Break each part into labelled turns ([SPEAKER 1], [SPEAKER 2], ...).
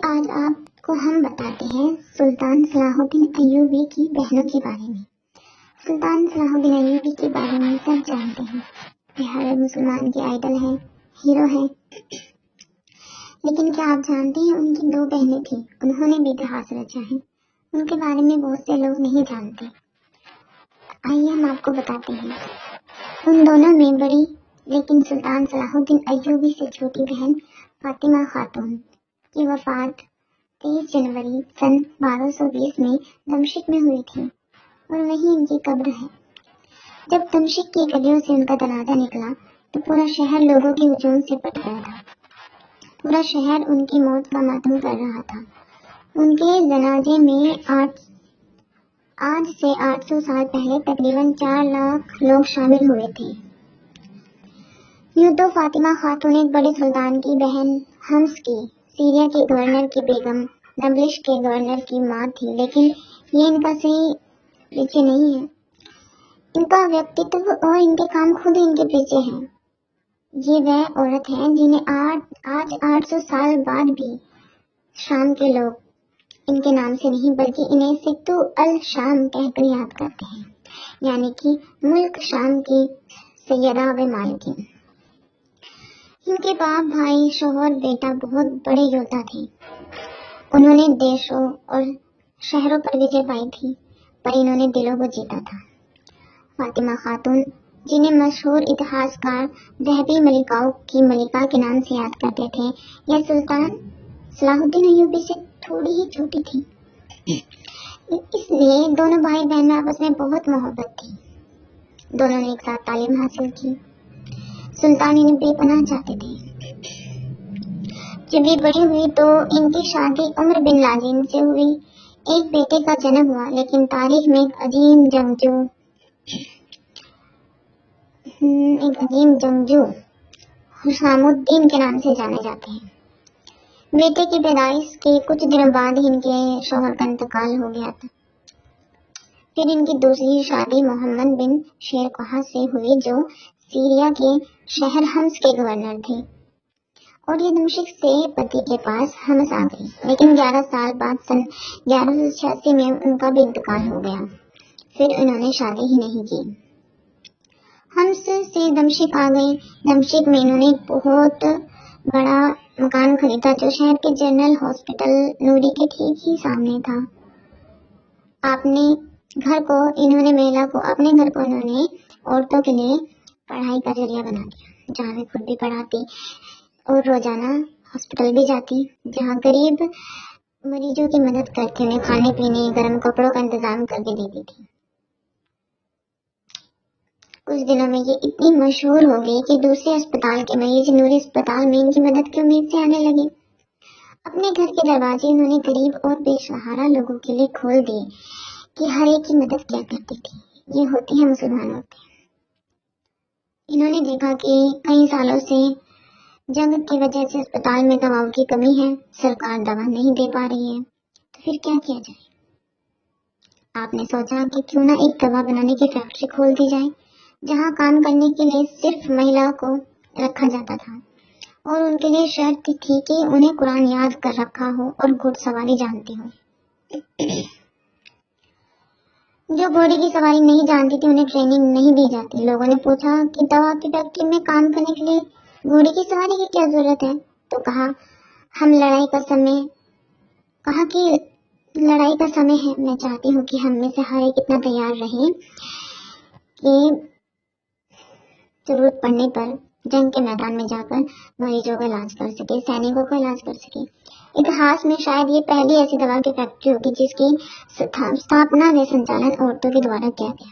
[SPEAKER 1] آج آپ کو ہم بتاتے ہیں سلطان صلاح الدین ایوبی کی بہنوں کے بارے میں۔ سلطان صلاح الدین ایوبی کے بارے میں سب جانتے ہیں، یہ ہر مسلمان کے آئیڈل ہیں، ہیرو ہیں۔ لیکن کیا آپ جانتے ہیں ان کی 2 بہنیں تھیں، انہوں نے بھی اتہاس رچا ہے، ان کے بارے میں بہت سے لوگ نہیں جانتے۔ آئیے ہم آپ کو بتاتے ہیں۔ ان دونوں میں بڑی لیکن سلطان صلاح الدین ایوبی سے چھوٹی بہن فاطمہ خاتون کی وفات 23 جنوری سن 1220 میں دمشق میں ہوئی تھی اور وہیں ان کی قبر ہے۔ جب دمشق کی گلیوں سے ان کا جنازہ نکلا تو پورا شہر لوگوں کے ہجوم سے پٹ گیا تھا، پورا شہر ان کی موت کا ماتم کر رہا تھا۔ ان کے جنازے میں آج سے 800 سال پہلے تقریباً 4 لاکھ لوگ شامل ہوئے تھے۔ یوں تو فاطمہ خاتون ایک بڑے سلطان کی بہن حمص کی، سیریا کے گورنر کی بیگم، نبلش کے گورنر کی ماں تھی، لیکن یہ ان کا صحیح پیچھے نہیں ہے۔ ان کا ویکتتو اور ان کے کام خود ان کے پیچھے ہیں۔ یہ وہ عورت ہیں جنہیں آج 800 سال بعد بھی شام کے لوگ ان کے نام سے نہیں بلکہ انہیں ستو الشام کہہ کر یاد کرتے ہیں، یعنی کہ ملک شام کی سیدہ و مالکین۔ ان کے باپ، بھائی، شوہر، بیٹا بہت بڑے یودھا تھے۔ انہوں نے دیشوں اور شہروں پر وجے پائی تھی، پر انہوں نے دلوں کو جیتا تھا۔ فاطمہ خاتون، جنہیں مشہور اتہاس کار ذہبی ملکاؤں کی ملکہ کے نام سے یاد کرتے تھے، یہ سلطان صلاح الدین ایوبی سے تھوڑی ہی چھوٹی تھی، اس لیے دونوں بھائی بہن میں آپس میں بہت محبت تھی۔ دونوں نے ایک ساتھ تعلیم حاصل کی۔ سلطان انہیں بے پناہ چاہتے تھے۔ جب یہ بڑی ہوئی تو ان کی شادی عمر بن لادن سے ہوئی۔ ایک بیٹے کا جنم ہوا، لیکن تاریخ میں ایک عظیم جنگجو حسام الدین کے نام سے جانے جاتے ہیں۔ بیٹے کی پیدائش کے کچھ دنوں بعد ان کے شوہر کا انتقال ہو گیا تھا۔ پھر ان کی دوسری شادی محمد بن شیرقہہ سے ہوئی، جو سیریا کے شہر حمص کے گورنر تھے، اور یہ دمشق سے پتی کے پاس حمص آ گئی، لیکن 11 سال بعد سن 1186 میں ان کا بھی انتقال ہو گیا۔ پھر انہوں نے شادی ہی نہیں کی، حمص سے دمشق آ گئی۔ دمشق میں انہوں نے ایک بہت بڑا مکان خریدا جو شہر کے جنرل ہاسپٹل نوری کے ٹھیک ہی سامنے تھا۔ اپنے گھر کو انہوں نے عورتوں کے لیے پڑھائی کا ذریعہ بنا دیا، جہاں میں خود بھی پڑھاتی اور روزانہ ہاسپٹل بھی جاتی، جہاں غریب مریضوں کی مدد کرتی، انہیں کھانے پینے، گرم کپڑوں کا انتظام کر کے دیتی تھی۔ کچھ دنوں میں یہ اتنی مشہور ہو گئی کہ دوسرے اسپتال کے مریض نوری اسپتال میں ان کی مدد کی امید سے آنے لگے۔ اپنے گھر کے دروازے انہوں نے غریب اور بے سہارا لوگوں کے لیے کھول دیے کہ ہر ایک کی مدد کیا کرتی تھی۔ یہ ہوتی ہیں مسلمان عورتیں۔ انہوں نے دیکھا کہ کئی سالوں سے جنگ کی وجہ سے اسپتال میں دواؤں کی کمی ہے، سرکار دوا نہیں دے پا رہی ہے، تو پھر کیا کیا جائے؟ آپ نے سوچا کہ کیوں نہ ایک دوا بنانے کی فیکٹری کھول دی جائے، جہاں کام کرنے کے لیے صرف مہیلا کو رکھا جاتا تھا، اور ان کے لیے شرط تھی کہ انہیں قرآن یاد کر رکھا ہو اور گھڑ سواری جانتی ہو۔ جو گھوڑے کی سواری نہیں جانتی تھی انہیں ٹریننگ نہیں دی جاتی۔ لوگوں نے پوچھا کہ دوا کی فیکٹری میں کام کرنے کے لیے گھوڑے کی سواری کی کیا ضرورت ہے؟ تو کہا کہ لڑائی کا سمے ہے، میں چاہتی ہوں کہ ہم میں سے ہر ایک اتنا تیار رہے کہ ضرورت پڑنے پر جنگ کے میدان میں جا کر مریضوں کا علاج کر سکے، سینکوں کا علاج کر سکے۔ اتہاس میں شاید یہ پہلی ایسی دوا کی فیکٹری ہوگی جس کی استھاپنا و سنچالن عورتوں کے دوارا کیا گیا۔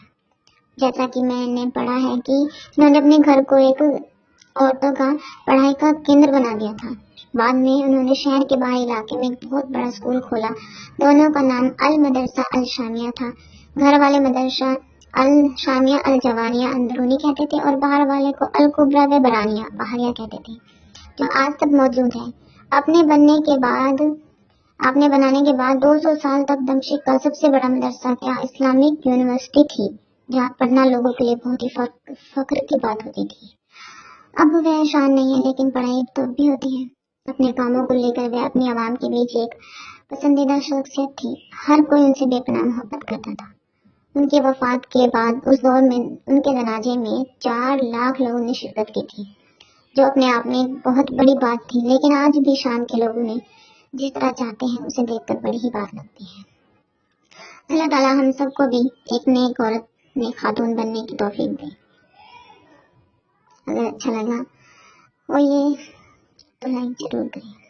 [SPEAKER 1] جیسا کہ میں نے پڑھا ہے کہ انہوں نے اپنے گھر کو ایک عورتوں کا پڑھائی کا کیندر بنا دیا تھا۔ بعد میں انہوں نے شہر کے باہر علاقے میں ایک بہت بڑا اسکول کھولا۔ دونوں کا نام المدرسہ الشامیہ تھا۔ گھر والے مدرسہ الشامیہ الجوانیہ اندرونی کہتے تھے، اور باہر والے کو الکبریٰ و برانیہ باہریہ کہتے تھے، جو آج تک موجود ہے۔ اپنے بنانے کے بعد 200 سال تک دمشق کا سب سے بڑا مدرسہ کیا اسلامک یونیورسٹی تھی، جہاں پڑھنا لوگوں کے لیے بہت ہی فخر کی بات ہوتی تھی۔ اب وہ شان نہیں ہے، لیکن پڑھائی تو بھی ہوتی ہے۔ اپنے کاموں کو لے کر وہ اپنی عوام کے بیچ ایک پسندیدہ شخصیت تھی. ہر کوئی ان سے بے پناہ محبت کرتا تھا. ان کی وفات کے بعد اس دور میں ان کے جنازے میں 4 لاکھ لوگوں نے شرکت کی تھی، جو اپنے آپ میں ایک بہت بڑی بات تھی. لیکن آج بھی شام کے لوگوں نے جس طرح چاہتے ہیں اسے دیکھ کر بڑی ہی بات لگتی ہے. اللہ تعالیٰ ہم سب کو بھی ایک نیک عورت نیک خاتون بننے کی توفیق دے. اگر اچھا لگا وہ یہ تو لائک ضرور کریں.